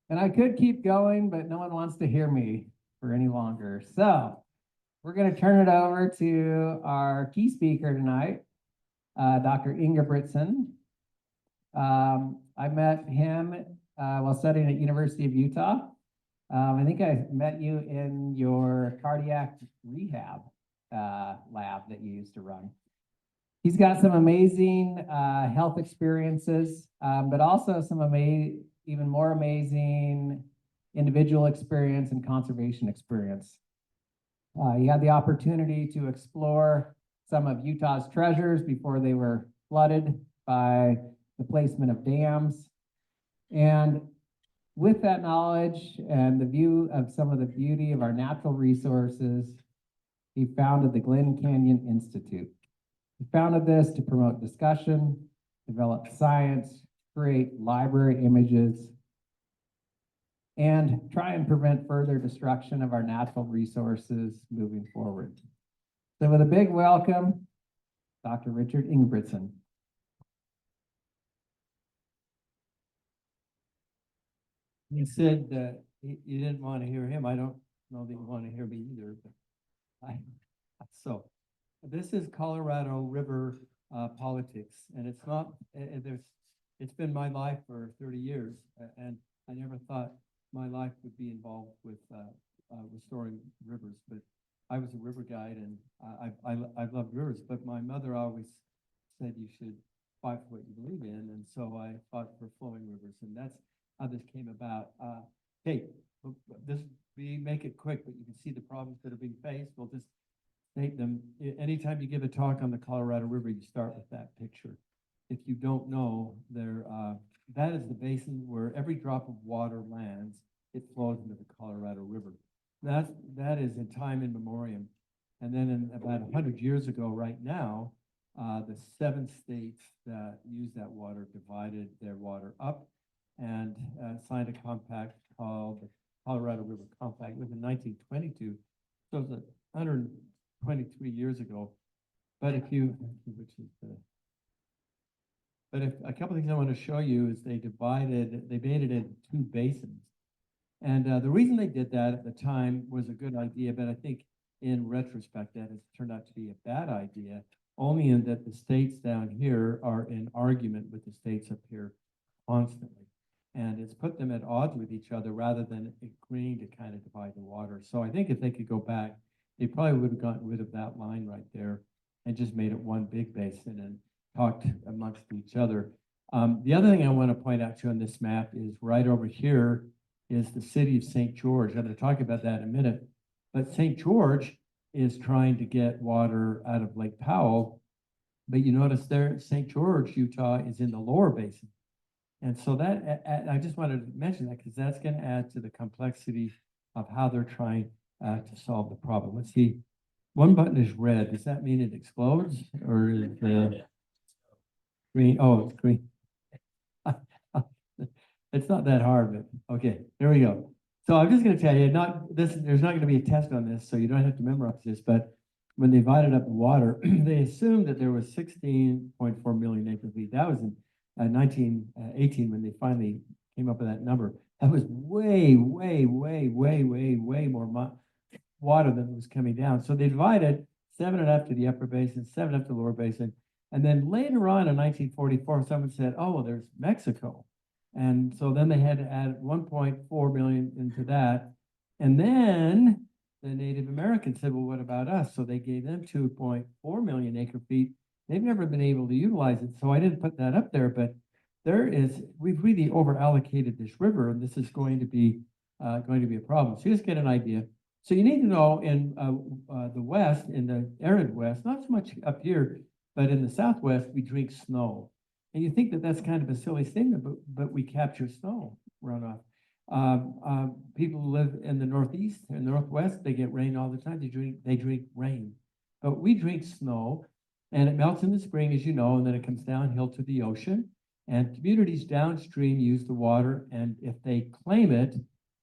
And I could keep going, but no one wants to hear me for any longer. So we're going to turn it over to our key speaker tonight, Dr. Ingebretsen. I met him while studying at University of Utah. I think I met you in your cardiac rehab lab that you used to run. He's got some amazing health experiences, but also some even more amazing individual experience and conservation experience. He had the opportunity to explore some of Utah's treasures before they were flooded by the placement of dams. And with that knowledge and the view of some of the beauty of our natural resources, he founded the Glen Canyon Institute. He founded this to promote discussion, develop science, create library images, and try and prevent further destruction of our natural resources moving forward. So with a big welcome, Dr. Richard Ingebretsen. He said that you didn't want to hear him. I don't know that you want to hear me either. But so this is Colorado River politics, and it's not. It's been my life for 30 years, and I never thought my life would be involved with restoring rivers. But I was a river guide, and I've loved rivers. But my mother always said you should fight for what you believe in, and so I fought for flowing rivers, and that's how this came about. Hey, we make it quick, but you can see the problems that are being faced. We'll just state them. Anytime you give a talk on the Colorado River, you start with that picture. If you don't know, that is the basin where every drop of water lands, it flows into the Colorado River. That is in time in memoriam. And then in about 100 years ago, right now, the 7 states that use that water divided their water up and signed a compact called the Colorado River Compact. It was in 1922, so it was 123 years ago. But if a couple of things I want to show you is they made it into 2 basins. And the reason they did that at the time was a good idea, but I think in retrospect that has turned out to be a bad idea, only in that the states down here are in argument with the states up here constantly. And it's put them at odds with each other rather than agreeing to kind of divide the water. So I think if they could go back, they probably would have gotten rid of that line right there and just made it one big basin and talked amongst each other. The other thing I want to point out to you on this map is right over here is the city of St. George. I'm going to talk about that in a minute. But St. George is trying to get water out of Lake Powell. But you notice there, St. George, Utah is in the lower basin. And so that, I just wanted to mention that because that's going to add to the complexity of how they're trying to solve the problem. Let's see, one button is red. Does that mean it explodes or is the green? Oh, it's green. It's not that hard, but okay, there we go. So I'm just going to tell you, there's not going to be a test on this, so you don't have to memorize this, but when they divided up the water, they assumed that there was 16.4 million acre feet. That was in 1918 when they finally came up with that number. That was way more water than was coming down. So they divided 7.5 to the upper basin, 7.5 to the lower basin. And then later on in 1944, someone said, oh, well, there's Mexico. And so then they had to add 1.4 million into that. And then the Native Americans said, well, what about us? So they gave them 2.4 million acre feet. They've never been able to utilize it. So I didn't put that up there, but we've really over allocated this river, and this is going to be a problem. So you just get an idea. So you need to know in the West, in the arid West, not so much up here, but in the Southwest, we drink snow. And you think that that's kind of a silly statement, but we capture snow runoff. People who live in the Northeast and Northwest, they get rain all the time. They drink rain, but we drink snow, and it melts in the spring, as you know, and then it comes downhill to the ocean. And communities downstream use the water, and if they claim it,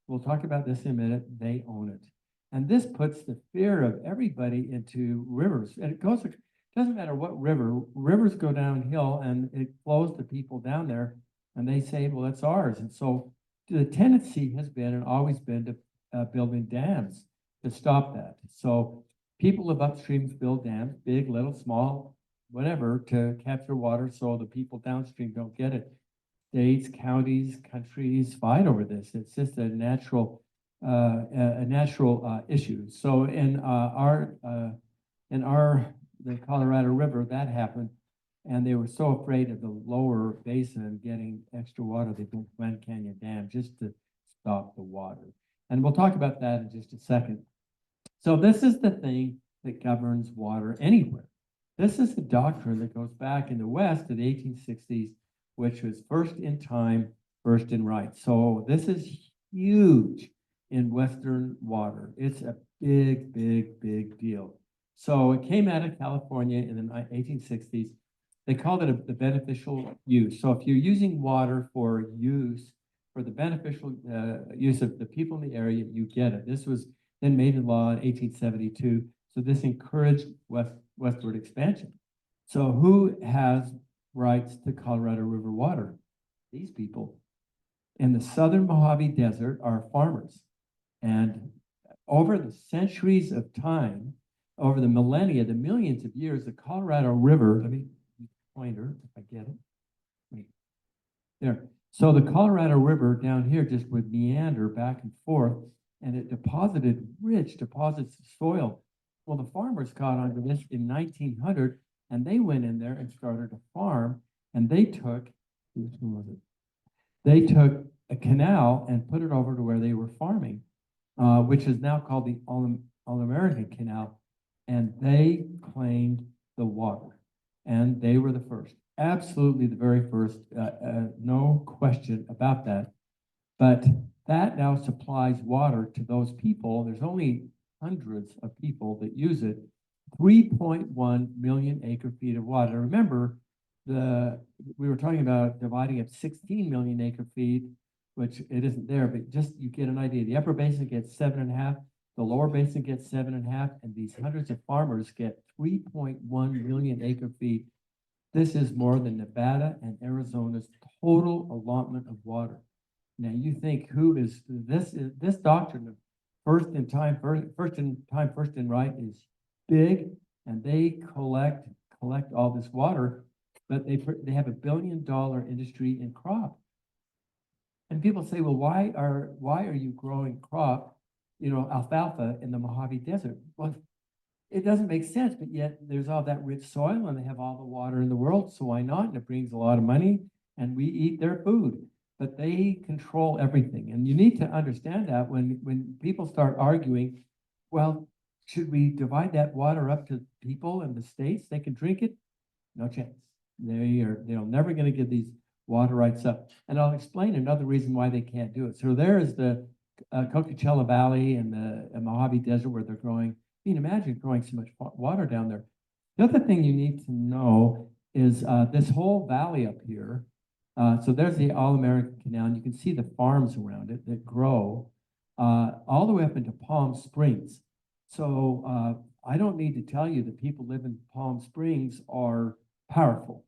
we'll talk about this in a minute, they own it. And this puts the fear of everybody into rivers. And it doesn't matter what river, rivers go downhill and it flows to people down there, and they say, well, that's ours. And so the tendency has been and always been to building dams to stop that. So people live upstream build dams, big, little, small, whatever, to capture water so the people downstream don't get it. States, counties, countries fight over this. It's just a natural issue. So the Colorado River, that happened, and they were so afraid of the lower basin getting extra water, they built Glen Canyon Dam just to stop the water. And we'll talk about that in just a second. So this is the thing that governs water anywhere. This is the doctrine that goes back in the West to the 1860s, which was first in time, first in right. So this is huge in Western water. It's a big, big, big deal. So it came out of California in the 1860s. They called it the beneficial use. So if you're using water for use, for the beneficial use of the people in the area, you get it. This was then made in law in 1872. So this encouraged westward expansion. So who has rights to Colorado River water? These people. In the southern Mojave Desert are farmers. And over the centuries of time, over the millennia, the millions of years, the Colorado River, let me pointer if I get it. Wait. There. So the Colorado River down here just would meander back and forth, and it deposited rich deposits of soil. Well, the farmers caught on to this in 1900, and they went in there and started a farm, and they took, which one was it? They took a canal and put it over to where they were farming, which is now called the All-American Canal, and they claimed the water, and they were the first. Absolutely the very first, no question about that. But that now supplies water to those people. There's only hundreds of people that use it. 3.1 million acre feet of water. Remember, we were talking about dividing up 16 million acre feet, which it isn't there, but just you get an idea. The upper basin gets 7.5, the lower basin gets 7.5, and these hundreds of farmers get 3.1 million acre feet. This is more than Nevada and Arizona's total allotment of water. Now you think, who is this doctrine of first in time, first in right is big, and they collect all this water, but they have $1 billion industry in crop. And people say, well, why are you growing crop, alfalfa in the Mojave Desert? Well, it doesn't make sense, but yet there's all that rich soil and they have all the water in the world, so why not? And it brings a lot of money, and we eat their food, but they control everything. And you need to understand that when people start arguing, well, should we divide that water up to people in the states? They can drink it? No chance. They're never going to give these water rights up. And I'll explain another reason why they can't do it. So there is the Coachella Valley and the Mojave Desert where they're growing. You can imagine growing so much water down there. The other thing you need to know is this whole valley up here. So there's the All-American Canal, and you can see the farms around it that grow all the way up into Palm Springs. So I don't need to tell you that people live in Palm Springs are powerful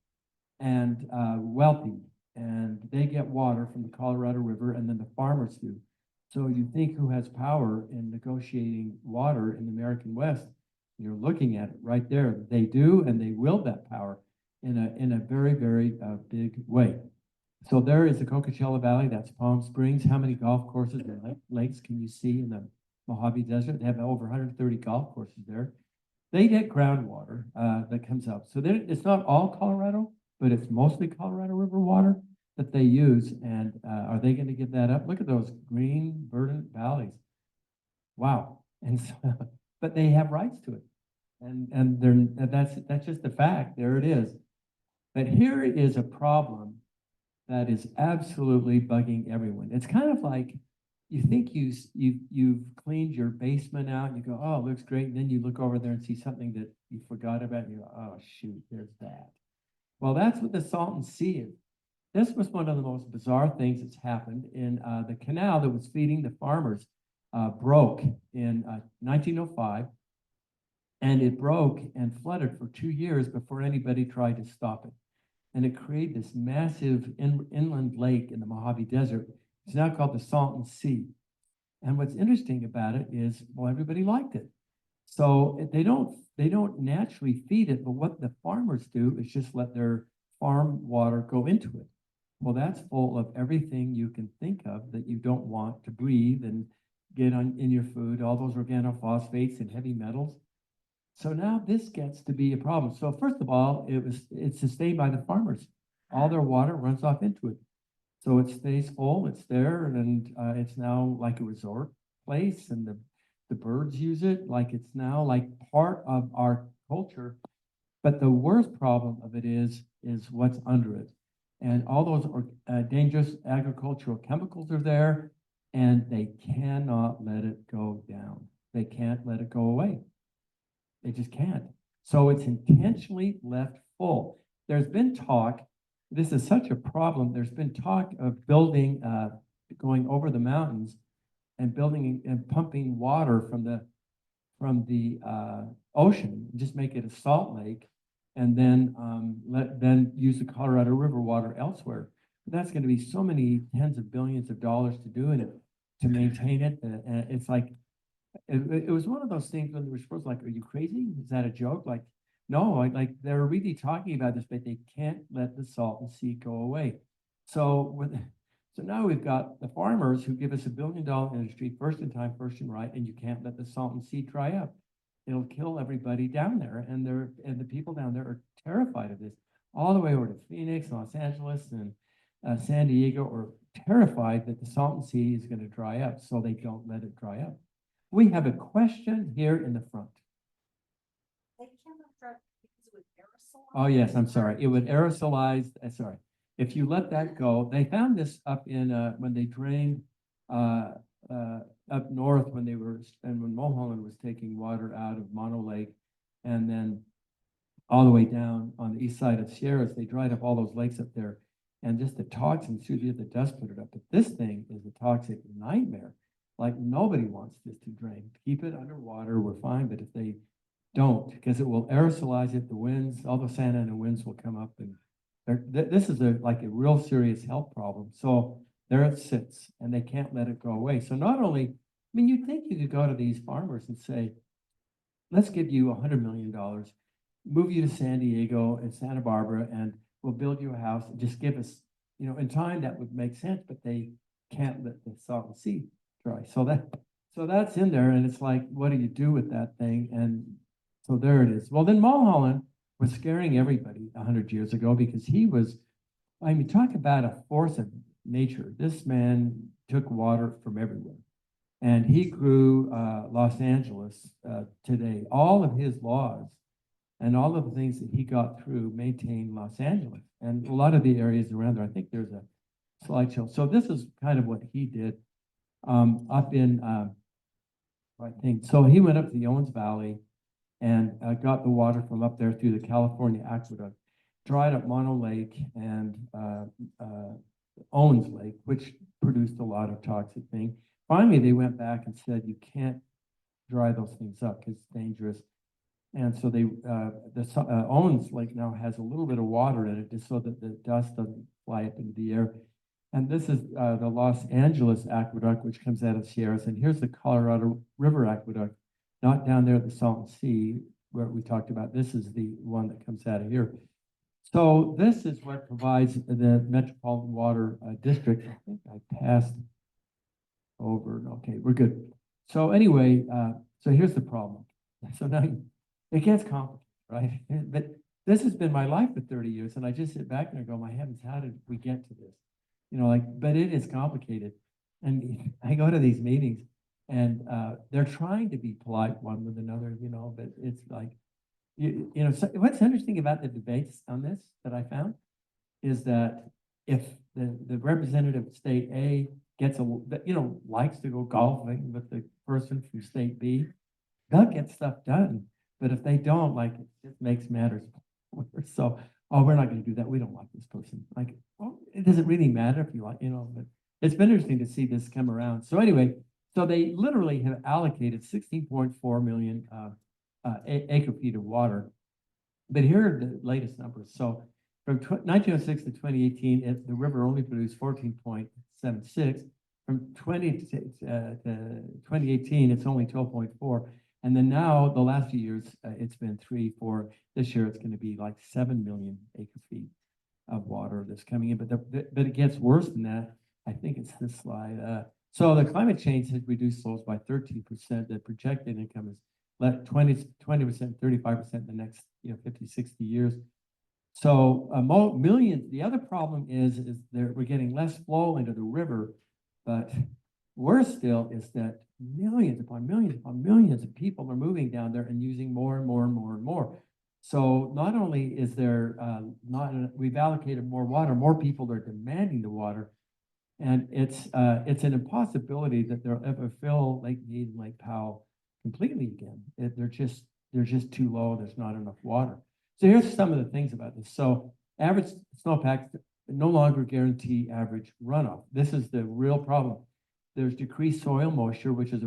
and wealthy, and they get water from the Colorado River, and then the farmers do. So you think who has power in negotiating water in the American West? You're looking at it right there. They do, and they wield that power in a very, very big way. So there is the Coachella Valley. That's Palm Springs. How many golf courses and lakes can you see in the Mojave Desert? They have over 130 golf courses there. They get groundwater that comes up. So it's not all Colorado, but it's mostly Colorado River water that they use. And are they going to give that up? Look at those green, verdant valleys. Wow. And so, but they have rights to it. And that's just a fact. There it is. But here is a problem that is absolutely bugging everyone. It's kind of like you think you've cleaned your basement out, and you go, oh, it looks great. And then you look over there and see something that you forgot about, and you go, oh, shoot, there's that. Well, that's what the Salton Sea is. This was one of the most bizarre things that's happened in the canal that was feeding the farmers broke in 1905, and it broke and flooded for 2 years before anybody tried to stop it. And it created this massive inland lake in the Mojave Desert. It's now called the Salton Sea. And what's interesting about it is, well, everybody liked it. So they don't naturally feed it, but what the farmers do is just let their farm water go into it. Well, that's full of everything you can think of that you don't want to breathe and get in your food, all those organophosphates and heavy metals. So now this gets to be a problem. So first of all, it's sustained by the farmers. All their water runs off into it. So it stays full, it's there, and it's now like a resort place, and the birds use it like it's now like part of our culture. But the worst problem of it is what's under it. And all those dangerous agricultural chemicals are there, and they cannot let it go down. They can't let it go away. They just can't. So it's intentionally left full. There's been talk, this is such a problem, there's been talk of building, going over the mountains and building and pumping water from the ocean, just make it a salt lake, and then then use the Colorado River water elsewhere. But that's going to be so many tens of billions of dollars to do it, to maintain it. And it's like, it was one of those things when they were supposed to, like, are you crazy? Is that a joke? Like, no, like they're really talking about this, but they can't let the Salton Sea go away. So now we've got the farmers who give us $1 billion industry, first in time, first in right, and you can't let the Salton Sea dry up. It'll kill everybody down there, and the people down there are terrified of this. All the way over to Phoenix, Los Angeles, and San Diego are terrified that the Salton Sea is going to dry up, so they don't let it dry up. We have a question here in the front. They cannot dry because it would aerosolize. Oh, yes, I'm sorry. It would aerosolize, sorry. If you let that go, they found this up in, when they drained up north when Mulholland was taking water out of Mono Lake, and then all the way down on the east side of Sierras, they dried up all those lakes up there, and just the toxins through the dust put it up. But this thing is a toxic nightmare. Like, nobody wants this to drain. Keep it underwater, we're fine, but if they don't, because it will aerosolize it, the winds, all the Santa Ana winds will come up, and this is like a real serious health problem. So there it sits, and they can't let it go away. So not only, I mean, you'd think you could go to these farmers and say, let's give you $100 million, move you to San Diego and Santa Barbara, and we'll build you a house, and just give us, in time that would make sense, but they can't let the Salton Sea dry. So that's in there, and it's like, what do you do with that thing? And so there it is. Well, then Mulholland was scaring everybody 100 years ago, because he was, I mean, talk about a force of nature. This man took water from everywhere, and he grew Los Angeles today. All of his laws and all of the things that he got through maintain Los Angeles and a lot of the areas around there. I think there's a slideshow. So this is kind of what he did up in, I think. So he went up to the Owens Valley and got the water from up there through the California Aqueduct, dried up Mono Lake and Owens Lake, which produced a lot of toxic things. Finally, they went back and said, you can't dry those things up because it's dangerous. And so Owens Lake now has a little bit of water in it, just so that the dust doesn't fly up into the air. And this is the Los Angeles Aqueduct, which comes out of Sierras. And here's the Colorado River Aqueduct, not down there at the Salton Sea, where we talked about. This is the one that comes out of here. So this is what provides the Metropolitan Water District. I think I passed over. Okay, we're good. So anyway, so here's the problem. So now it gets complicated, right? But this has been my life for 30 years, and I just sit back and I go, my heavens, how did we get to this? But it is complicated. And I go to these meetings, and they're trying to be polite one with another, but it's like, so what's interesting about the debates on this that I found is that if the representative of state A gets likes to go golfing with the person from state B, they'll get stuff done. But if they don't, like, it just makes matters worse. So, oh, we're not going to do that. We don't like this person. Like, well, it doesn't really matter if you like, but it's been interesting to see this come around. So anyway, so they literally have allocated 16.4 million acre feet of water. But here are the latest numbers. So from 1906 to 2018, the river only produced 14.76. from 2018, it's only 12.4. And then now, the last few years, it's been 3, 4. This year, it's going to be like 7 million acre feet of water that's coming in. But it gets worse than that. I think it's this slide. So the climate change has reduced flows by 13%. The projected income is 20%, 35% in the next 50, 60 years. So millions. The other problem is we're getting less flow into the river, but worse still is that millions upon millions upon millions of people are moving down there and using more and more and more and more. So not only is there we've allocated more water, more people are demanding the water, and it's an impossibility that they'll ever fill Lake Mead and Lake Powell completely again. They're just too low. There's not enough water. So here's some of the things about this. So average snowpacks no longer guarantee average runoff. This is the real problem. There's decreased soil moisture, which is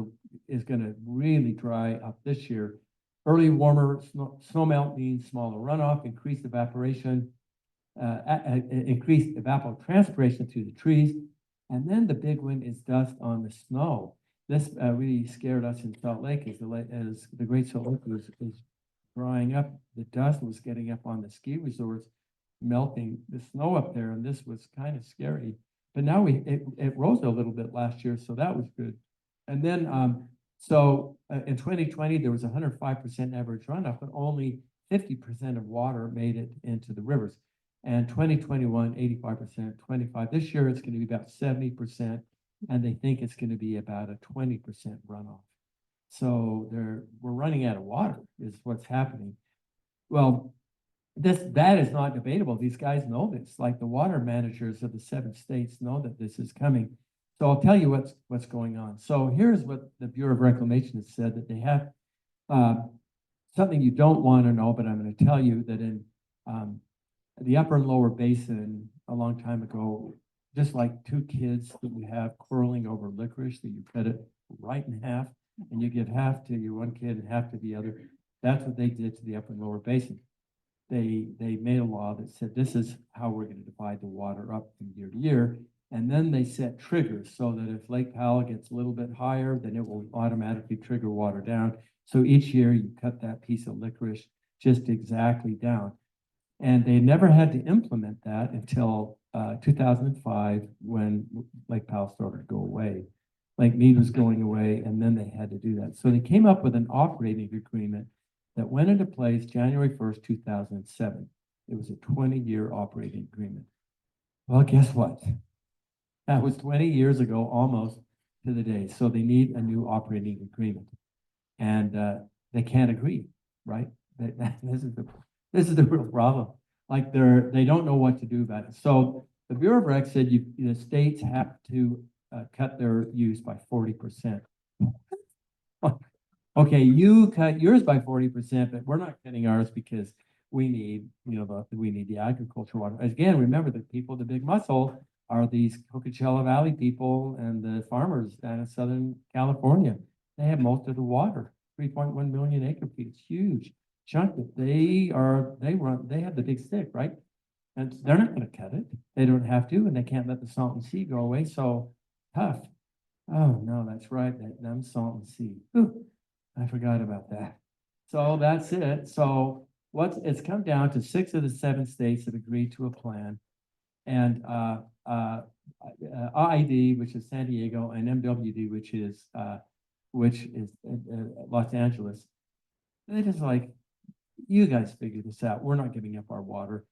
going to really dry up this year. Early warmer snow melt means smaller runoff, increased evaporation, increased evapotranspiration through the trees. And then the big one is dust on the snow. This really scared us in Salt Lake as the Great Salt Lake was drying up. The dust was getting up on the ski resorts, melting the snow up there, and this was kind of scary. But now it rose a little bit last year, so that was good. And then in 2020 there was 105% average runoff, but only 50% of water made it into the rivers. And 2021, 85%, 25. This year it's going to be about 70%, and they think it's going to be about a 20% runoff. So we're running out of water is what's happening. Well, that is not debatable. These guys know this. Like the water managers of the 7 states know that this is coming. So I'll tell you what's going on. So here's what the Bureau of Reclamation has said, that they have something you don't want to know, but I'm going to tell you that in the upper and lower basin a long time ago, just like 2 kids that you have quarreling over licorice, that you cut it right in half and you give half to your one kid and half to the other. That's what they did to the upper and lower basin. They made a law that said this is how we're going to divide the water up from year to year. And then they set triggers so that if Lake Powell gets a little bit higher, then it will automatically trigger water down. So each year you cut that piece of licorice just exactly down. And they never had to implement that until 2005 when Lake Powell started to go away. Lake Mead was going away, and then they had to do that. So they came up with an operating agreement that went into place January 1st, 2007. It was a 20-year operating agreement. Well, guess what? That was 20 years ago, almost to the day. So they need a new operating agreement, and they can't agree, right? This is the real problem. Like they don't know what to do about it. So the Bureau of Rec said the states have to cut their use by 40%. Okay, you cut yours by 40%, but we're not cutting ours because we need, we need the agricultural water. Again, remember the people, the big muscle are these Coachella Valley people and the farmers down in Southern California. They have most of the water, 3.1 million acre feet. It's huge chunk that they have the big stick, right? And they're not going to cut it. They don't have to, and they can't let the Salton Sea go away. So tough. Oh no, that's right. Them Salton Sea. Ooh, I forgot about that. So that's it. So it's come down to 6 of the 7 states that agreed to a plan, and IID, which is San Diego, and MWD, which is Los Angeles. They just like, you guys figure this out. We're not giving up our water.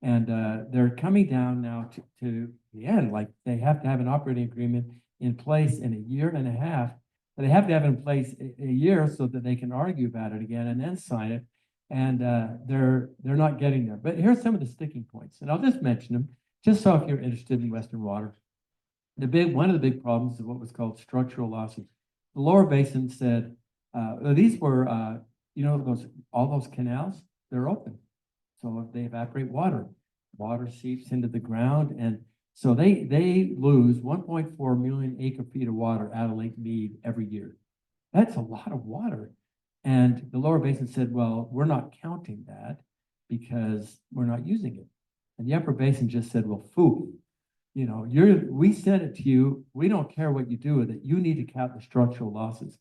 And they're coming down now to the end. Like they have to have an operating agreement in place in a year and a half. But they have to have it in place a year so that they can argue about it again and then sign it. And they're not getting there. But here's some of the sticking points, and I'll just mention them, just so if you're interested in Western water. One of the big problems is what was called structural losses. The lower basin said these were all those canals, they're open. So if they evaporate water seeps into the ground, and so they lose 1.4 million acre feet of water out of Lake Mead every year. That's a lot of water. And the lower basin said, well, we're not counting that because we're not using it. And the upper basin just said, well, You know, we sent it to you. We don't care what you do with it. You need to count the structural losses.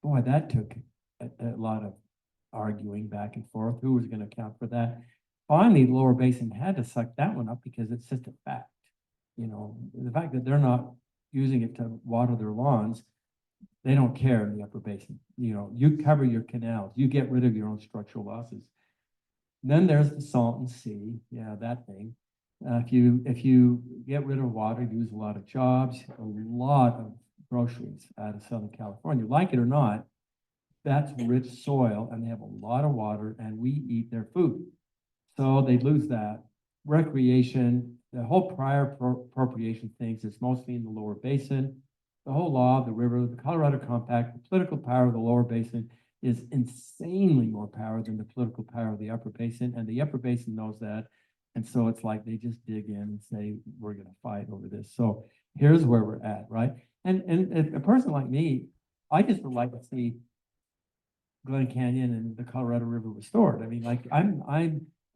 Boy, that took a lot of arguing back and forth. Who was going to account for that? Finally, the lower basin had to suck that one up because it's just a fact. You know, the fact that they're not using it to water their lawns, they don't care in the upper basin. You know, you cover your canals, you get rid of your own structural losses. Then there's the Salton Sea. Yeah, that thing. If you get rid of water, you lose a lot of jobs, a lot of groceries out of Southern California. Like it or not, that's rich soil and they have a lot of water and we eat their food. So they lose that. Recreation, the whole prior appropriation things is mostly in the lower basin. The whole law of the river, the Colorado Compact, the political power of the lower basin is insanely more power than the political power of the upper basin. And the upper basin knows that. And so it's like they just dig in and say, we're going to fight over this. So here's where we're at, right? And a person like me, I just would like to see Glen Canyon and the Colorado River restored. I mean, like I'm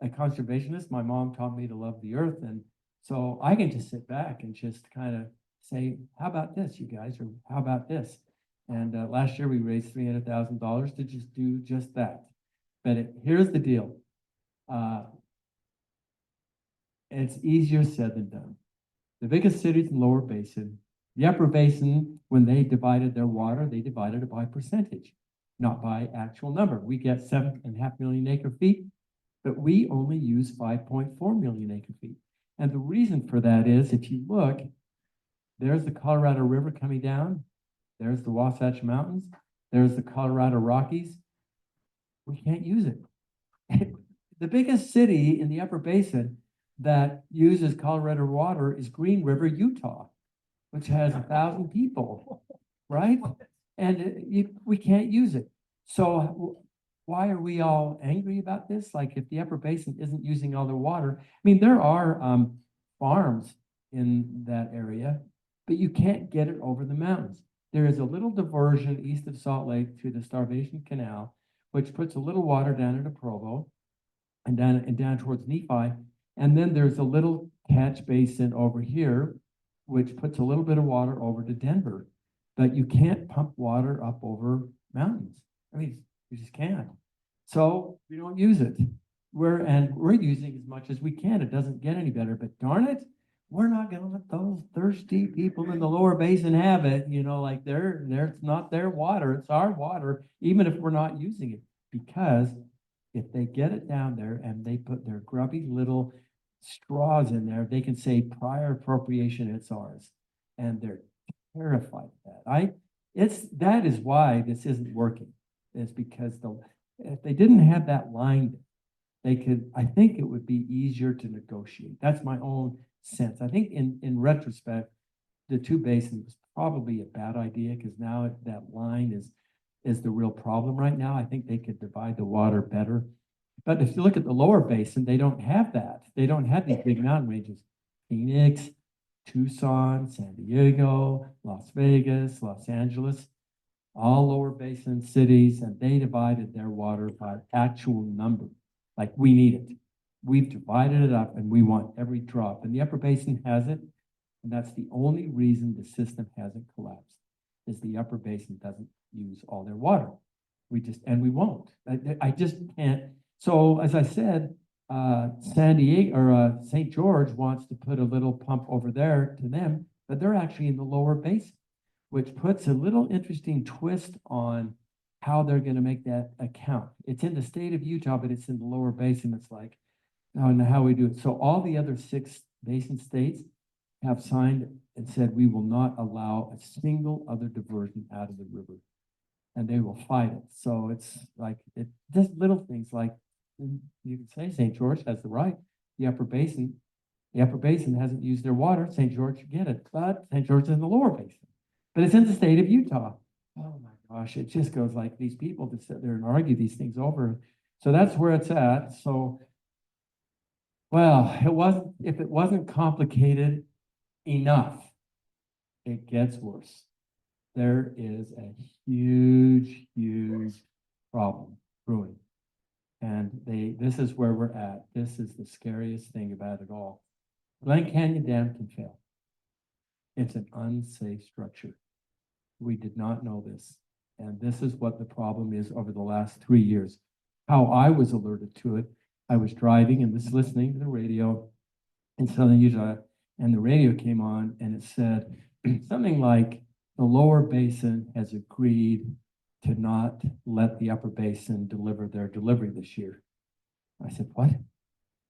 a conservationist. My mom taught me to love the earth. And so I can just sit back and just kind of say, how about this, you guys? Or how about this? And last year we raised $300,000 to just do just that. But here's the deal. It's easier said than done. The biggest cities in lower basin, the upper basin, when they divided their water, they divided it by percentage, not by actual number. We get 7.5 million acre feet, but we only use 5.4 million acre feet. And the reason for that is, if you look, there's the Colorado River coming down, there's the Wasatch Mountains, there's the Colorado Rockies. We can't use it. The biggest city in the upper basin that uses Colorado water is Green River, Utah, which has 1,000 people, right? And we can't use it. So why are we all angry about this? Like if the upper basin isn't using all their water, I mean, there are farms in that area, but you can't get it over the mountains. There is a little diversion east of Salt Lake through the Starvation Canal, which puts a little water down into Provo and down towards Nephi. And then there's a little catch basin over here, which puts a little bit of water over to Denver. But you can't pump water up over mountains. I mean, you just can't. So we don't use it. We're using as much as we can. It doesn't get any better, but darn it, we're not going to let those thirsty people in the lower basin have it. You know, like it's not their water, it's our water, even if we're not using it. Because if they get it down there and they put their grubby little straws in there, they can say prior appropriation, it's ours. And they're terrified of that. That is why this isn't working. It's because if they didn't have that line, I think it would be easier to negotiate. That's my own sense. I think in retrospect, the two basins was probably a bad idea because now that line is the real problem right now. I think they could divide the water better. But if you look at the lower basin, they don't have that. They don't have these big mountain ranges. Phoenix, Tucson, San Diego, Las Vegas, Los Angeles, all lower basin cities, and they divided their water by actual number. Like we need it. We've divided it up and we want every drop. And the upper basin has it. And that's the only reason the system hasn't collapsed, is the upper basin doesn't use all their water. And we won't. I just can't. So as I said, San Diego or St. George wants to put a little pump over there to them, but they're actually in the lower basin, which puts a little interesting twist on how they're going to make that account. It's in the state of Utah, but it's in the lower basin. It's like, oh, and how we do it. So all the other 6 basin states have signed and said, we will not allow a single other diversion out of the river, and they will fight it. So it's like, just little things like, you can say St. George has the right. The upper basin hasn't used their water. St. George get it, but St. George is in the lower basin. But it's in the state of Utah. Oh my gosh, it just goes like these people that sit there and argue these things over. So that's where it's at. So, well, if it wasn't complicated enough, it gets worse. There is a huge, huge problem brewing. And this is where we're at. This is the scariest thing about it all. Glen Canyon Dam can fail. It's an unsafe structure. We did not know this. And this is what the problem is over the last 3 years. How I was alerted to it, I was driving and was listening to the radio in Southern Utah, and the radio came on and it said something like the lower basin has agreed to not let the upper basin deliver their delivery this year. I said, what?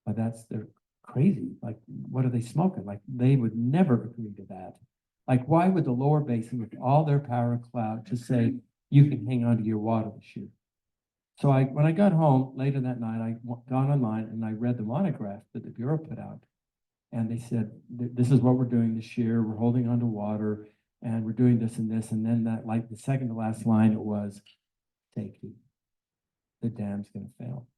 But they're crazy. Like, what are they smoking? Like, they would never agree to that. Like, why would the lower basin, with all their power and clout, just say, you can hang on to your water this year? So when I got home later that night, I got online and I read the monograph that the Bureau put out. And they said, this is what we're doing this year. We're holding on to water and we're doing this and this. And then that, like the second to last line, it was safety. The dam's going to fail.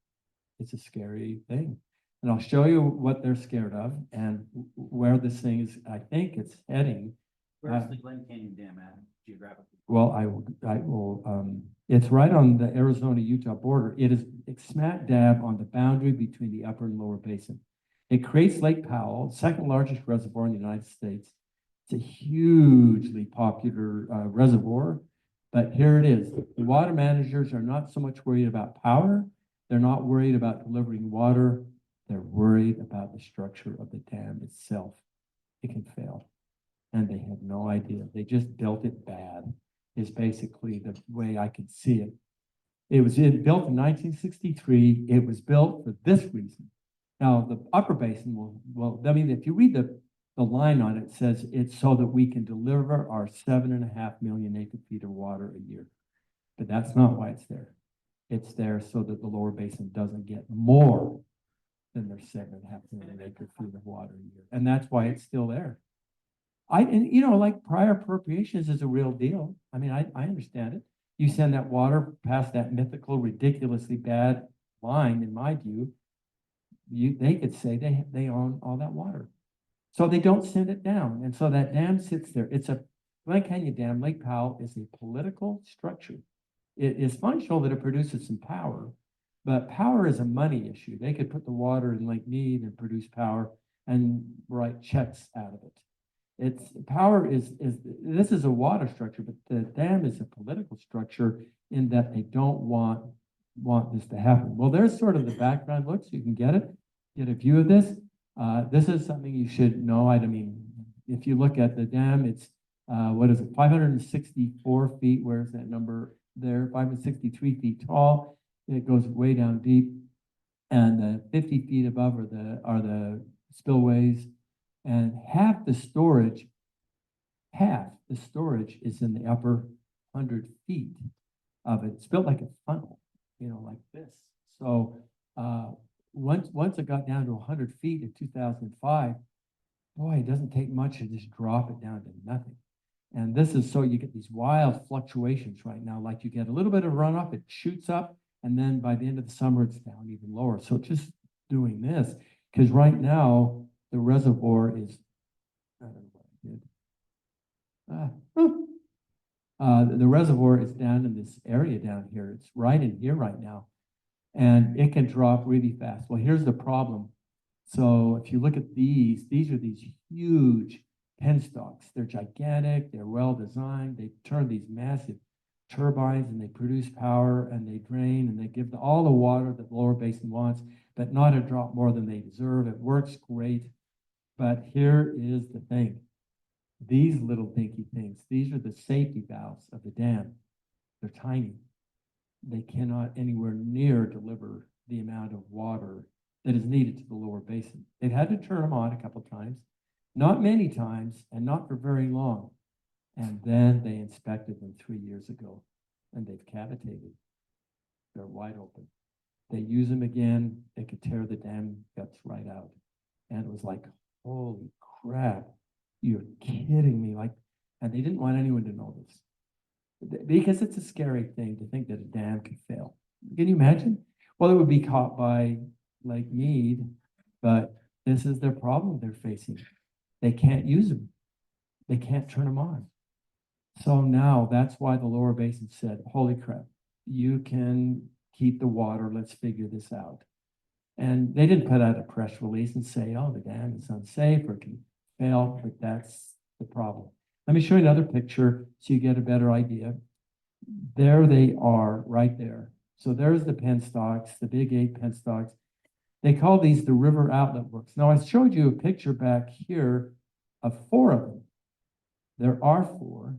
It's a scary thing. And I'll show you what they're scared of and where this thing is. I think it's heading. Where's the Glen Canyon Dam at geographically? Well, I will, it's right on the Arizona-Utah border. It is smack dab on the boundary between the upper and lower basin. It creates Lake Powell, second largest reservoir in the United States. It's a hugely popular reservoir, but here it is. The water managers are not so much worried about power. They're not worried about delivering water. They're worried about the structure of the dam itself. It can fail. And they have no idea. They just built it bad, is basically the way I could see it. It was built in 1963. It was built for this reason. Now, the upper basin will I mean, if you read the line on it, it says it's so that we can deliver our 7.5 million acre feet of water a year. But that's not why it's there. It's there so that the lower basin doesn't get more than their 7.5 million acre feet of water a year. And that's why it's still there. And you know, like prior appropriations is a real deal. I mean, I understand it. You send that water past that mythical, ridiculously bad line, in my view, they could say they own all that water. So they don't send it down. And so that dam sits there. It's a Glen Canyon Dam, Lake Powell is a political structure. It is functional that it produces some power, but power is a money issue. They could put the water in Lake Mead and produce power and write checks out of it. This is a water structure, but the dam is a political structure in that they don't want this to happen. Well, there's sort of the background look, so you can get a view of this. This is something you should know. I mean, if you look at the dam, it's, what is it, 564 feet, where's that number there? 563 feet tall. It goes way down deep. And 50 feet above are the spillways. And half the storage is in the upper 100 feet of it. It's built like a funnel, you know, like this. So once it got down to 100 feet in 2005, boy, it doesn't take much to just drop it down to nothing. And this is so you get these wild fluctuations right now. Like you get a little bit of runoff, it shoots up, and then by the end of the summer, it's down even lower. So just doing this, because right now, the reservoir is, I don't know what I did. The reservoir is down in this area down here. It's right in here right now. And it can drop really fast. Well, here's the problem. So if you look at these are these huge penstocks. They're gigantic. They're well designed. They turn these massive turbines and they produce power and they drain and they give all the water that the lower basin wants, but not a drop more than they deserve. It works great. But here is the thing. These little dinky things, these are the safety valves of the dam. They're tiny. They cannot anywhere near deliver the amount of water that is needed to the lower basin. They've had to turn them on a couple of times, not many times, and not for very long. And then they inspected them 3 years ago, and they've cavitated. They're wide open. They use them again, they could tear the dam guts right out. And it was like, holy crap, you're kidding me. Like, and they didn't want anyone to know this because it's a scary thing to think that a dam could fail. Can you imagine? Well, it would be caught by Lake Mead, but this is their problem they're facing. They can't use them. They can't turn them on. So now that's why the lower basin said, holy crap, you can keep the water. Let's figure this out. And they didn't put out a press release and say, oh, the dam is unsafe or can fail, but that's the problem. Let me show you another picture so you get a better idea. There they are, right there. So there's the penstocks, the big 8 penstocks. They call these the river outlet works. Now, I showed you a picture back here of 4 of them. There are 4,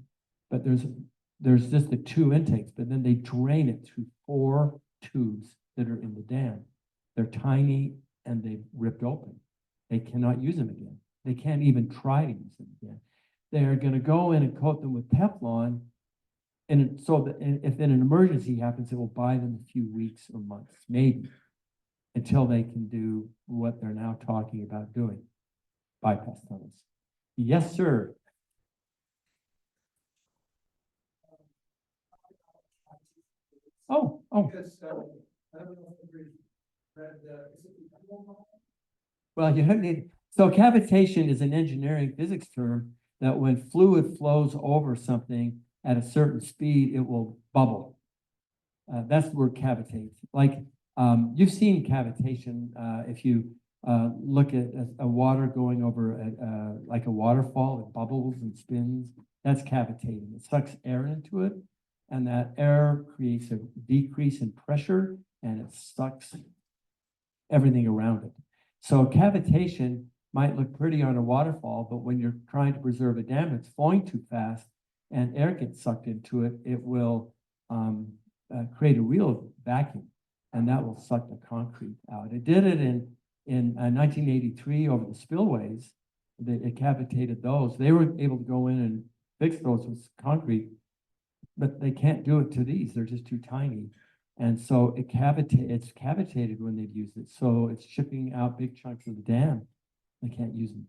but there's just the 2 intakes, but then they drain it through 4 tubes that are in the dam. They're tiny and they've ripped open. They cannot use them again. They can't even try to use them again. They're going to go in and coat them with Teflon, and so that if an emergency happens, it will buy them a few weeks or months, maybe, until they can do what they're now talking about doing, bypass tunnels. Yes, sir. Oh. Because, I don't know if you read, is it the Well, you don't need, so cavitation is an engineering physics term that when fluid flows over something at a certain speed, it will bubble. That's the word cavitate. Like, you've seen cavitation, if you look at a water going over like a waterfall, it bubbles and spins. That's cavitating. It sucks air into it, and that air creates a decrease in pressure, and it sucks everything around it. So cavitation might look pretty on a waterfall, but when you're trying to preserve a dam, it's flowing too fast and air gets sucked into it, it will create a real vacuum, and that will suck the concrete out. It did it in 1983 over the spillways. It cavitated those. They were able to go in and fix those with concrete, but they can't do it to these. They're just too tiny. And so it's cavitated when they've used it. So it's shipping out big chunks of the dam. They can't use them.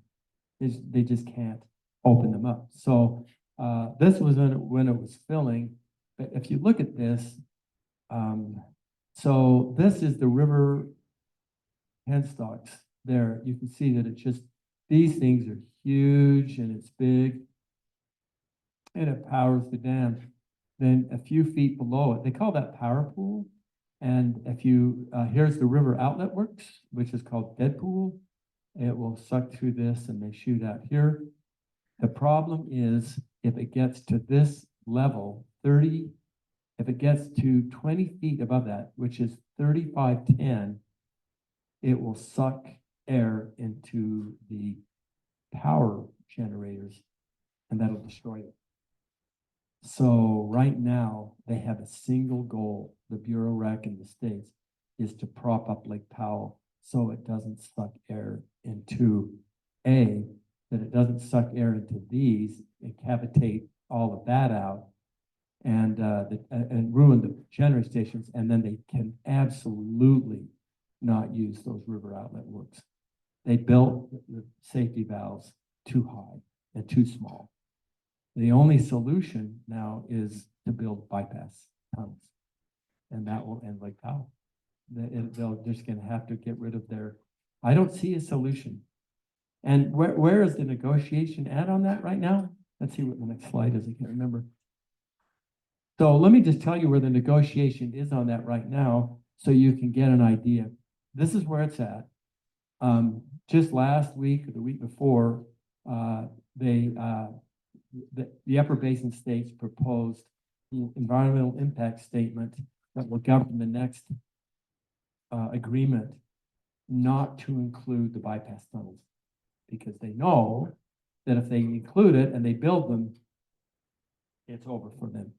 They just can't open them up. So this was when it was filling. But if you look at this, so this is the river penstocks there. You can see that it's just, these things are huge and it's big and it powers the dam. Then a few feet below it, they call that power pool. And if you, here's the river outlet works, which is called dead pool. It will suck through this and they shoot out here. The problem is if it gets to this level, if it gets to 20 feet above that, which is 3510, it will suck air into the power generators and that'll destroy it. So right now they have a single goal, the Bureau Rec in the States, is to prop up Lake Powell so it doesn't suck air into that it doesn't suck air into these and cavitate all of that out and ruin the generating stations, and then they can absolutely not use those river outlet works. They built the safety valves too high and too small. The only solution now is to build bypass tunnels, and that will end Lake Powell. They're just going to have to get rid of their. I don't see a solution. And where is the negotiation at on that right now? Let's see what the next slide is. I can't remember. So let me just tell you where the negotiation is on that right now, so you can get an idea. This is where it's at. Just last week or the week before, the Upper Basin states proposed the environmental impact statement that will govern the next agreement not to include the bypass tunnels, because they know that if they include it and they build them, it's over for them.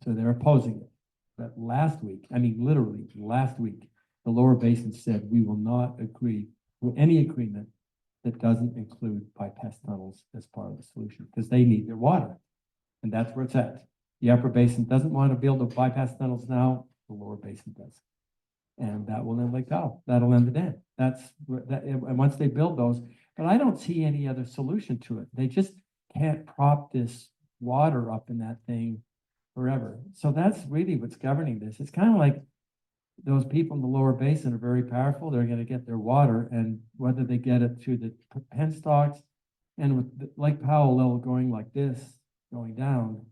So they're opposing it. But last week, I mean, literally last week, the Lower Basin said we will not agree to any agreement that doesn't include bypass tunnels as part of the solution, because they need their water. And that's where it's at. The Upper Basin doesn't want to build the bypass tunnels now, the Lower Basin does. And that will end Lake Powell. That'll end the dam. And once they build those, but I don't see any other solution to it. They just can't prop this water up in that thing forever. So that's really what's governing this. It's kind of like those people in the Lower Basin are very powerful. They're going to get their water, and whether they get it through the penstocks and with Lake Powell level going like this, going down,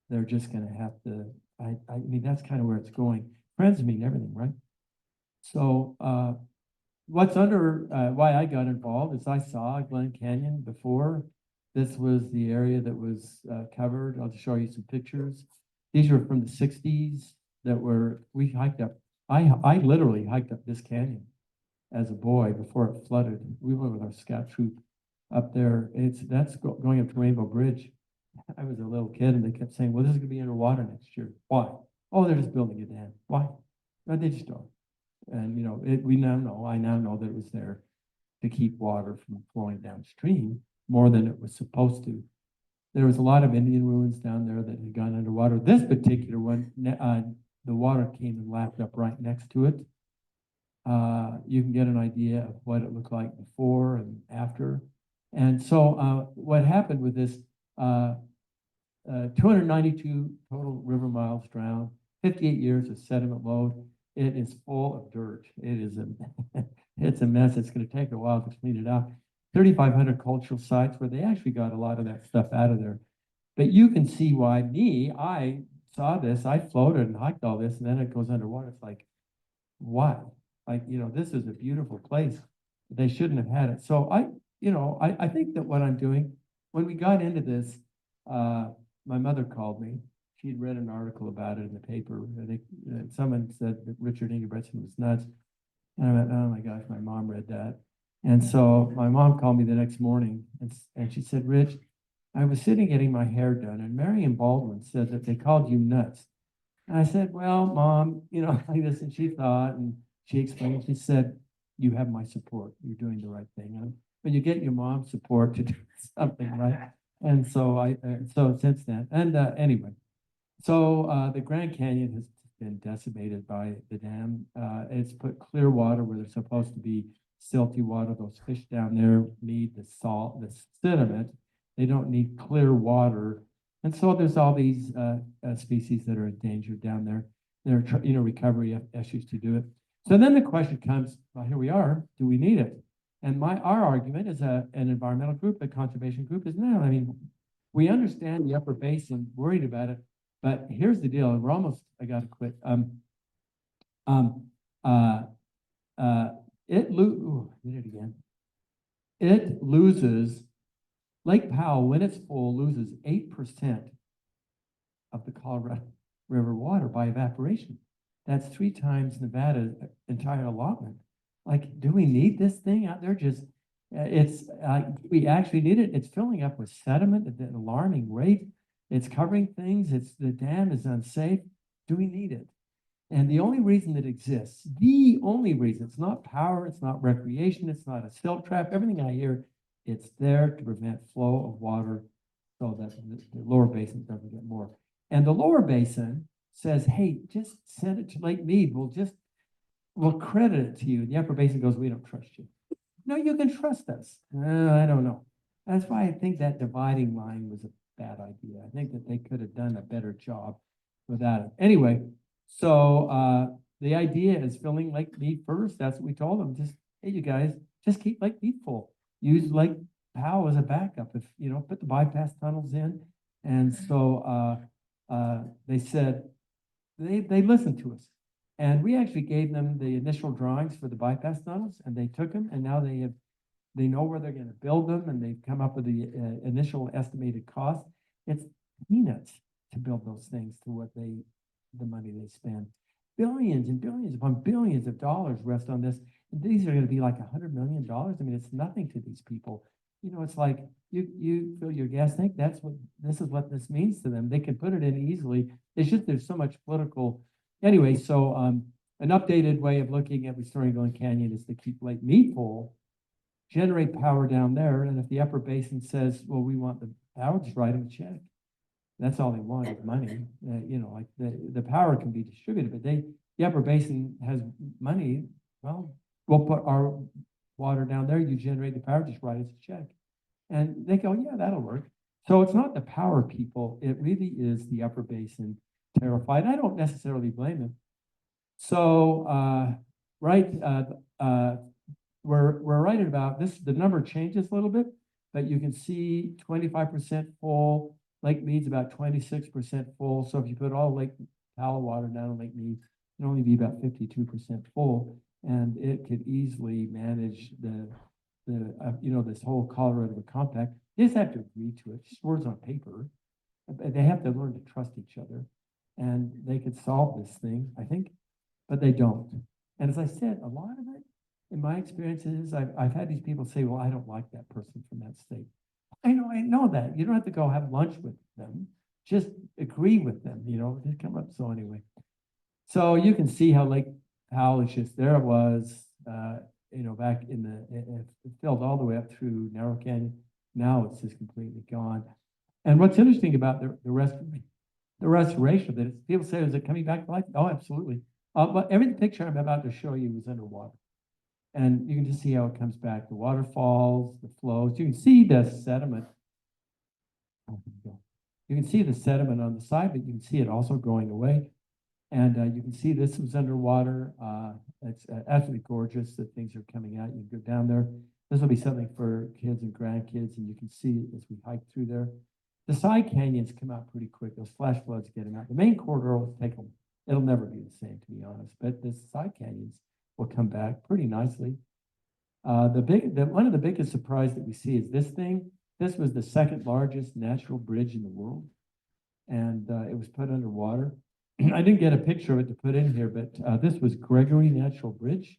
they're just going to have to, I mean, that's kind of where it's going. Friends mean everything, right? So what's why I got involved is I saw Glen Canyon before, This was the area that was covered. I'll just show you some pictures. These were from the sixties we hiked up. I literally hiked up this canyon as a boy before it flooded. We went with our scout troop up there. That's going up to Rainbow Bridge. I was a little kid and they kept saying, well, this is gonna be underwater next year. Why? Oh, they're just building a dam. Why? No, they just don't. And I now know that it was there to keep water from flowing downstream more than it was supposed to. There was a lot of Indian ruins down there that had gone underwater. This particular one, the water came and lapped up right next to it. You can get an idea of what it looked like before and after. And so what happened with this, 292 total river miles drowned, 58 years of sediment load. It is full of dirt. It is it's a mess. It's going to take a while to clean it out. 3,500 cultural sites where they actually got a lot of that stuff out of there. But you can see why I saw this, I floated and hiked all this, and then it goes underwater. It's like, what? Like, this is a beautiful place. They shouldn't have had it. So I think that what I'm doing, when we got into this, my mother called me. She'd read an article about it in the paper. I think someone said that Richard Ingebretsen was nuts. And I went, oh my gosh, my mom read that. And so my mom called me the next morning and she said, Rich, I was sitting getting my hair done and Marion Baldwin said that they called you nuts. And I said, well, Mom, like this, and she thought, and she explained, she said, you have my support. You're doing the right thing. But you get your mom's support to do something, right? And so so since then, and anyway, so the Grand Canyon has been decimated by the dam. It's put clear water where there's supposed to be silty water. Those fish down there need the salt, the sediment. They don't need clear water. And so there's all these species that are endangered down there. There are recovery issues to do it. So then the question comes, well, here we are, do we need it? And our argument as an environmental group, a conservation group, is no. I mean, we understand the upper basin, worried about it, but here's the deal. We're almost, I got to quit. Did it again. It loses, Lake Powell, when it's full, loses 8% of the Colorado River water by evaporation. That's 3 times Nevada's entire allotment. Like, do we need this thing out there? We actually need it. It's filling up with sediment at an alarming rate. It's covering things. The dam is unsafe. Do we need it? And the only reason it exists, the only reason, it's not power, it's not recreation, it's not a silt trap. Everything I hear, it's there to prevent flow of water so that the lower basin doesn't get more. And the lower basin says, hey, just send it to Lake Mead. We'll credit it to you. The upper basin goes, we don't trust you. No, you can trust us. I don't know. That's why I think that dividing line was a bad idea. I think that they could have done a better job without it. Anyway, so the idea is filling Lake Mead first. That's what we told them. Just, hey, you guys, just keep Lake Mead full. Use Lake Powell as a backup. If put the bypass tunnels in. And so they said they listened to us. And we actually gave them the initial drawings for the bypass tunnels, and they took them, and now they know where they're going to build them, and they've come up with the initial estimated cost. It's peanuts to build those things to what the money they spend. Billions and billions upon billions of dollars rest on this. And these are going to be like $100 million. I mean, it's nothing to these people. It's like you fill your gas tank. This is what this means to them. They can put it in easily. It's just there's so much political. Anyway, so an updated way of looking at restoring Glen Canyon is to keep Lake Mead full, generate power down there, and if the upper basin says, well, we want the power, just write them a check. That's all they want is money. Like the power can be distributed, but the upper basin has money. Well, we'll put our water down there. You generate the power, just write us a check. And they go, yeah, that'll work. So it's not the power people. It really is the upper basin terrified. I don't necessarily blame them. So, we're right at about this. The number changes a little bit, but you can see 25% full. Lake Mead's about 26% full. So if you put all Lake Powell water down in Lake Mead, it'd only be about 52% full, and it could easily manage this whole Colorado compact. They just have to agree to it, just words on paper. But they have to learn to trust each other. And they could solve this thing, I think, but they don't. And as I said, a lot of it, in my experiences, I've had these people say, well, I don't like that person from that state. I know that. You don't have to go have lunch with them. Just agree with them, just come up. So anyway, so you can see how Lake Powell is just, there it was, back in it filled all the way up through Narrow Canyon. Now it's just completely gone. And what's interesting about the restoration of it, people say, is it coming back to life? Oh, absolutely. But every picture I'm about to show you was underwater. And you can just see how it comes back. The waterfalls, the flows. You can see the sediment. You can see the sediment on the side, but you can see it also going away. And you can see this was underwater. It's absolutely gorgeous that things are coming out. You can go down there. This will be something for kids and grandkids, and you can see as we hike through there. The side canyons come out pretty quick. Those flash floods get them out. The main corridor will take them. It'll never be the same, to be honest. But the side canyons will come back pretty nicely. One of the biggest surprise that we see is this thing. This was the second largest natural bridge in the world, and it was put underwater. I didn't get a picture of it to put in here, but this was Gregory Natural Bridge.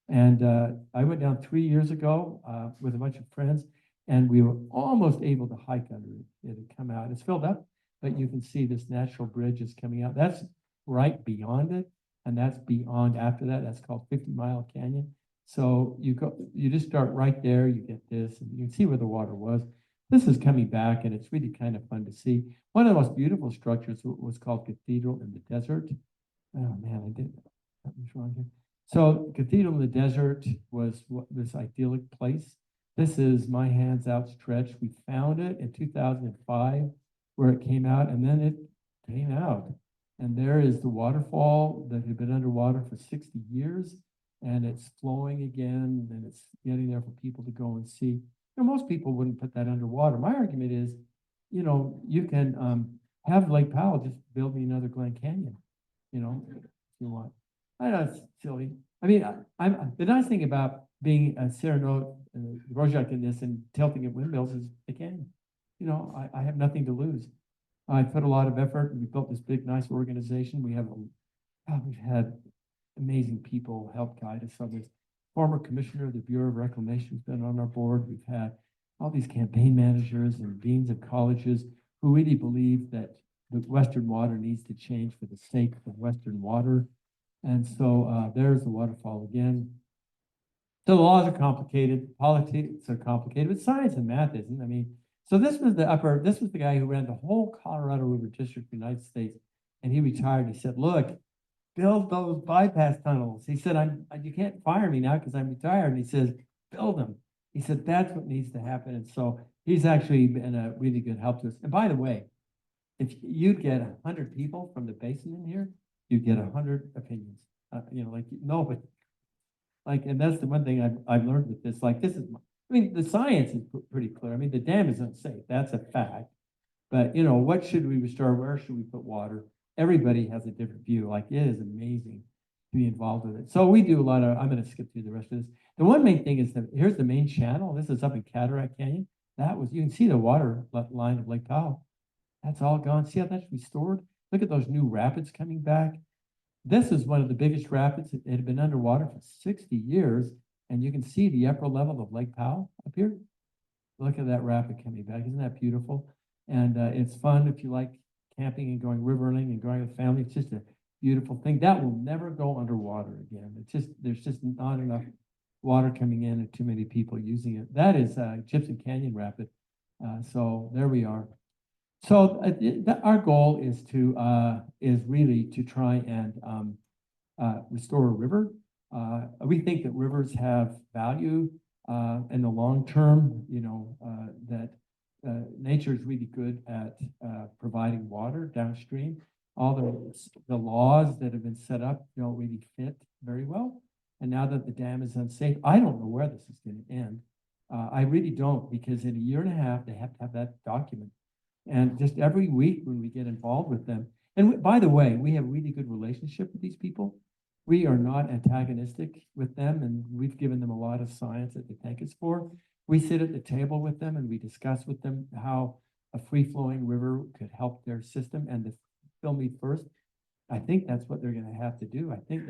And I went down 3 years ago with a bunch of friends, and we were almost able to hike under it. It had come out. It's filled up, but you can see this natural bridge is coming out. That's right beyond it, and that's beyond after that. That's called 50 Mile Canyon. So you just start right there. You get this, and you can see where the water was. This is coming back, and it's really kind of fun to see. One of the most beautiful structures was called Cathedral in the Desert. Oh man, I did something's wrong here. So Cathedral in the Desert was this idyllic place. This is my hands outstretched. We found it in 2005 where it came out, and then it came out. And there is the waterfall that had been underwater for 60 years, and it's flowing again, and it's getting there for people to go and see. Most people wouldn't put that underwater. My argument is, you can have Lake Powell just build me another Glen Canyon, if you want. I know it's silly. I mean, I'm the nice thing about being a Cyrano Rojak in this and tilting at windmills is I can. I have nothing to lose. I put a lot of effort, and we built this big, nice organization. We've had amazing people help guide us on this. Former commissioner of the Bureau of Reclamation has been on our board. We've had all these campaign managers and deans of colleges who really believe that the Western water needs to change for the sake of Western water. And so there's the waterfall again. So the laws are complicated, politics are complicated, but science and math isn't. I mean, so this was the guy who ran the whole Colorado River District, United States, and he retired. He said, look, build those bypass tunnels. He said, you can't fire me now because I'm retired. And he says, build them. He said, that's what needs to happen. And so he's actually been a really good help to us. And by the way, if you'd get 100 people from the basin in here, you'd get 100 opinions. Nobody. And that's the one thing I've learned with this. The science is pretty clear. I mean, the dam is unsafe. That's a fact. But, what should we restore? Where should we put water? Everybody has a different view. It is amazing to be involved with it. So we do a lot of, I'm going to skip through the rest of this. The one main thing is that here's the main channel. This is up in Cataract Canyon. You can see the water line of Lake Powell. That's all gone. See how that's restored? Look at those new rapids coming back. This is one of the biggest rapids. It had been underwater for 60 years. And you can see the upper level of Lake Powell up here. Look at that rapid coming back. Isn't that beautiful? And it's fun if you like camping and going riverling and going with family. It's just a beautiful thing. That will never go underwater again. There's just not enough water coming in and too many people using it. That is Gypsum Canyon Rapid. So there we are. So our goal is really to try and restore a river. We think that rivers have value in the long term, that nature is really good at providing water downstream. All the laws that have been set up don't really fit very well. And now that the dam is unsafe, I don't know where this is going to end. I really don't, because in a year and a half, they have to have that document. And just every week when we get involved with them, and by the way, we have a really good relationship with these people. We are not antagonistic with them, and we've given them a lot of science that they thank us for. We sit at the table with them and we discuss with them how a free-flowing river could help their system and the fill me first. I think that's what they're gonna have to do. I think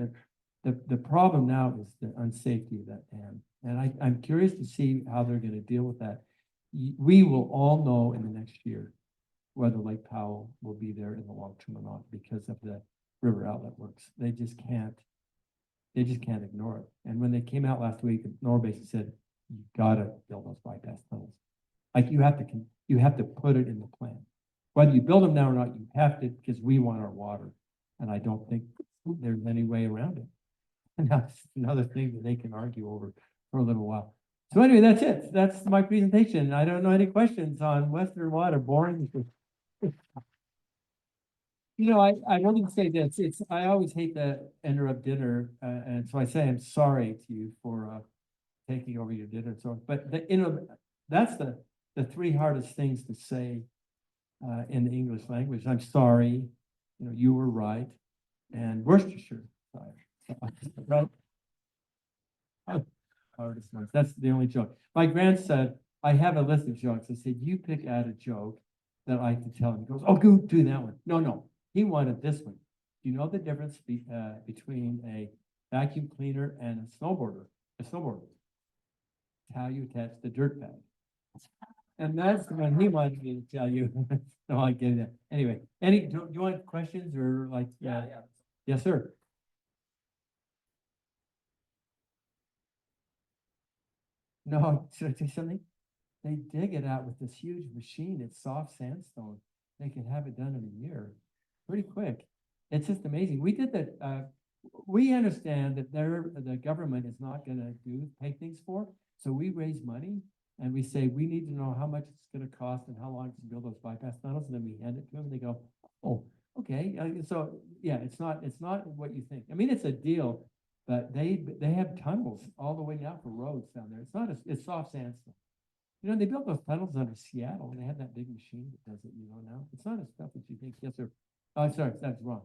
that the problem now is the unsafety of that dam. And I'm curious to see how they're gonna deal with that. We will all know in the next year whether Lake Powell will be there in the long term or not because of the river outlet works. They just can't ignore it. And when they came out last week, Norway basically said, you gotta build those bypass tunnels. Like you have to put it in the plan. Whether you build them now or not, you have to, because we want our water. And I don't think there's any way around it. And that's another thing that they can argue over for a little while. So anyway, that's it. That's my presentation. I don't know any questions on Western water, boring. You know, I wouldn't say this. I always hate to interrupt dinner, and so I say I'm sorry to you for taking over your dinner. So, but that's the three hardest things to say in the English language. I'm sorry, you were right, and Worcestershire, right? Hardest ones. That's the only joke. My grandson, I have a list of jokes. I said, you pick out a joke that I can tell him. He goes, oh, go do that one. No. He wanted this one. Do you know the difference between a vacuum cleaner and a snowboarder? How you attach the dirt bag. And that's the one he wanted me to tell you. No, I get it. Anyway, do you want questions or like? Yeah. Yes, sir. No, should I say something? They dig it out with this huge machine. It's soft sandstone. They can have it done in a year, pretty quick. It's just amazing. We did that. We understand that the government is not going to pay things for. So we raise money and we say we need to know how much it's going to cost and how long to build those bypass tunnels. And then we hand it to them. And they go, oh, okay. So yeah, it's not what you think. I mean, it's a deal. But they have tunnels all the way down for roads down there. It's soft sandstone. They built those tunnels under Seattle and they have that big machine that does it, now. It's not as tough as you think. Yes, sir. Oh, sorry, that's wrong.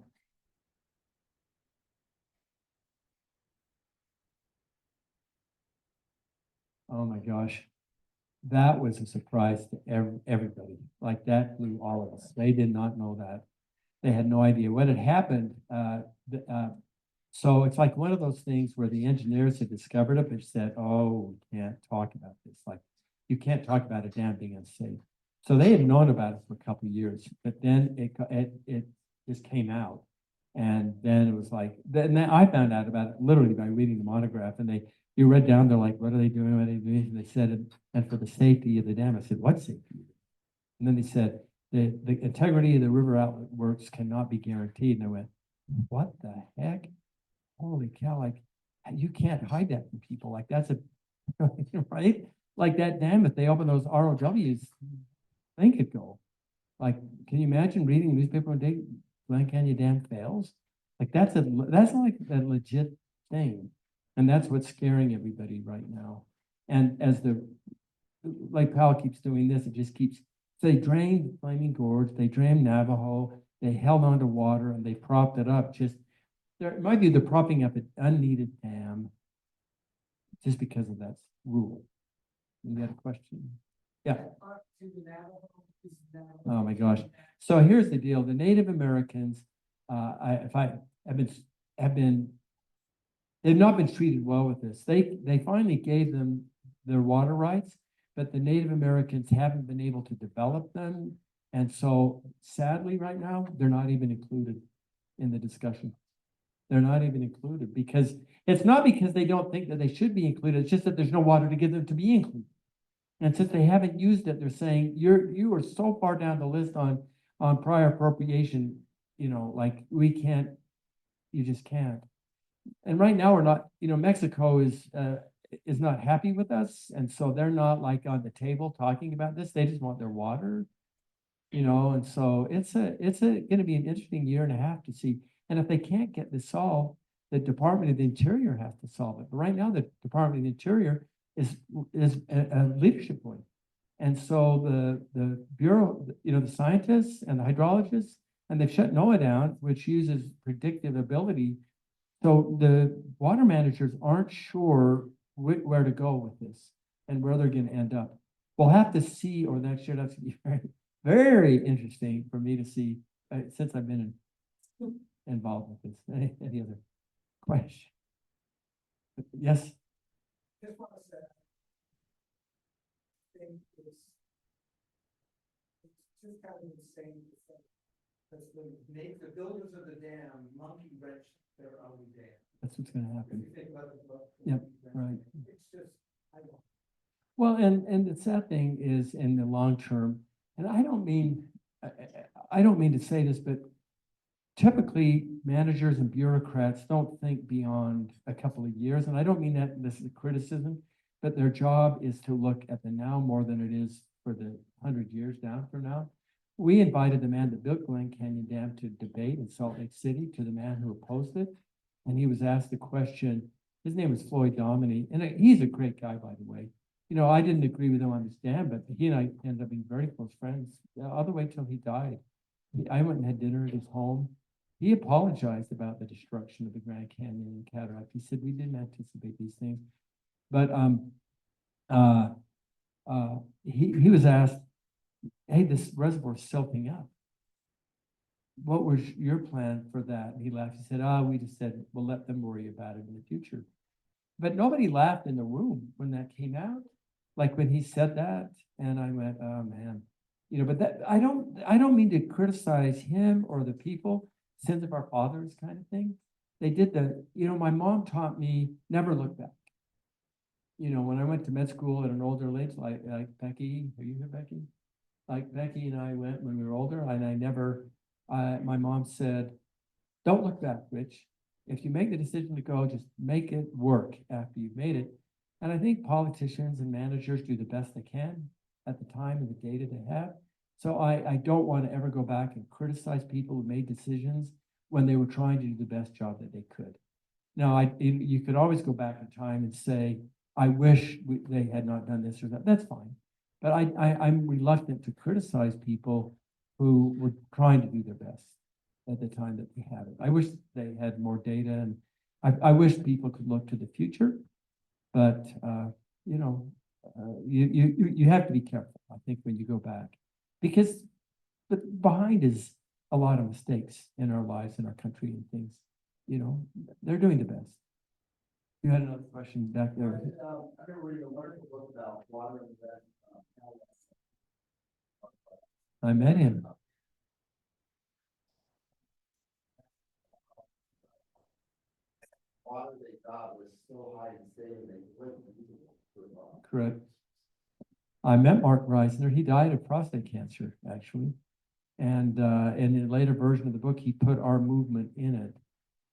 Oh my gosh. That was a surprise to everybody. Like that blew all of us. They did not know that. They had no idea what had happened. So it's like one of those things where the engineers had discovered it, but said, oh, we can't talk about this. Like you can't talk about a dam being unsafe. So they had known about it for a couple of years, but then it just came out. And then it was like, then I found out about it literally by reading the monograph and you read down, they're like, what are they doing? What are they doing? And they said, and for the safety of the dam, I said, what safety? And then they said, the integrity of the river outlet works cannot be guaranteed. And I went, what the heck? Holy cow, like you can't hide that from people. Like that's right? Like that dam, if they open those ROWs, they could go. Like, can you imagine reading a newspaper one day, Glen Canyon Dam fails? Like that's like a legit thing. And that's what's scaring everybody right now. And as like Powell keeps doing this, it just keeps, so they drained Flaming Gorge, they drained Navajo, they held on to water and they propped it up there might be the propping up an unneeded dam just because of that rule. You got a question? Yeah. Oh my gosh. So here's the deal. The Native Americans, they've not been treated well with this. They finally gave them their water rights, but the Native Americans haven't been able to develop them. And so sadly right now, they're not even included in the discussion. They're not even included because it's not because they don't think that they should be included. It's just that there's no water to get them to be included. And since they haven't used it, they're saying you are so far down the list on prior appropriation, like we can't, you just can't. And right now we're not, Mexico is not happy with us. And so they're not like on the table talking about this. They just want their water, and so it's going to be an interesting year and a half to see. And if they can't get this solved, the Department of the Interior has to solve it. But right now, the Department of the Interior is a leadership point. And so the Bureau, the scientists and the hydrologists, and they've shut NOAA down, which uses predictive ability. So the water managers aren't sure where to go with this. and where they're gonna end up. We'll have to see over the next year. That's gonna be very, very interesting for me to see, since I've been involved with this. Any other question? Yes, Just want to say. Thing is. It's just kind of insane to think. Because the builders of the dam monkey wrenched their own dam. that's what's gonna If happen. you think about the book. Yep, right. It's just, I don't. Well, and the sad thing is in the long term, and I don't mean, I don't mean to say this, but typically managers and bureaucrats don't think beyond a couple of years. And I don't mean that this is a criticism, but their job is to look at the now more than it is for the 100 years down from now. We invited the man that built Glen Canyon Dam to debate in Salt Lake City, to the man who opposed it. And he was asked the question, his name was Floyd Dominy, and he's a great guy, by the way. You know, I didn't agree with him on this dam, but he and I ended up being very close friends, all the way till he died. I went and had dinner at his home. He apologized about the destruction of the Grand Canyon and cataract. He said, we didn't anticipate these things. But he was asked, hey, this reservoir is silting up. What was your plan for that? And he laughed. He said, we just said, we'll let them worry about it in the future. But nobody laughed in the room when that came out. Like when he said that, and I went, oh man, you know, but that, I don't mean to criticize him or the people, sins of our fathers kind of thing. They did you know, my mom taught me never look back. You know, when I went to med school at an older age, like Becky, are you here, Becky? Like Becky and I went when we were older, and I never, my mom said, don't look back, Rich. If you make the decision to go, just make it work after you've made it. And I think politicians and managers do the best they can at the time and the data they have. So I don't want to ever go back and criticize people who made decisions when they were trying to do the best job that they could. Now, you could always go back in time and say, I wish they had not done this or that. That's fine. But I'm reluctant to criticize people who were trying to do their best at the time that they had it. I wish they had more data, and I wish people could look to the future. But you know, you have to be careful, I think, when you go back, because behind is a lot of mistakes in our lives, in our country, and things. You know, they're doing the best. You had another question back there. I remember reading a wonderful book about water and that. I met him. Water they thought was so high and stable, they wouldn't use it for long. Correct. I met Mark Reisner. He died of prostate cancer, actually. And in a later version of the book, he put our movement in it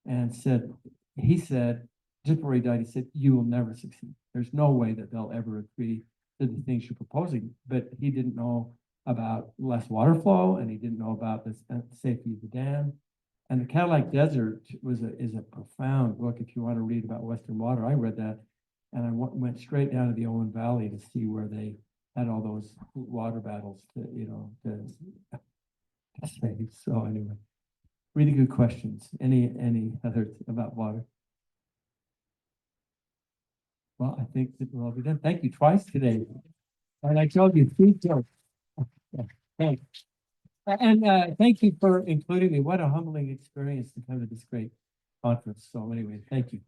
and said, just before he died, he said, you will never succeed. There's no way that they'll ever agree to the things you're proposing. But he didn't know about less water flow, and he didn't know about the safety of the dam. And the Cadillac Desert is a profound book if you want to read about Western water. I read that, and I went straight down to the Owen Valley to see where they had all those water battles to save. So anyway, really good questions. Any others about water? Well, I think that we'll be done. Thank you twice today. And I told you 3 jokes. Thanks. And thank you for including me. What a humbling experience to come to this great conference. So anyway, thank you.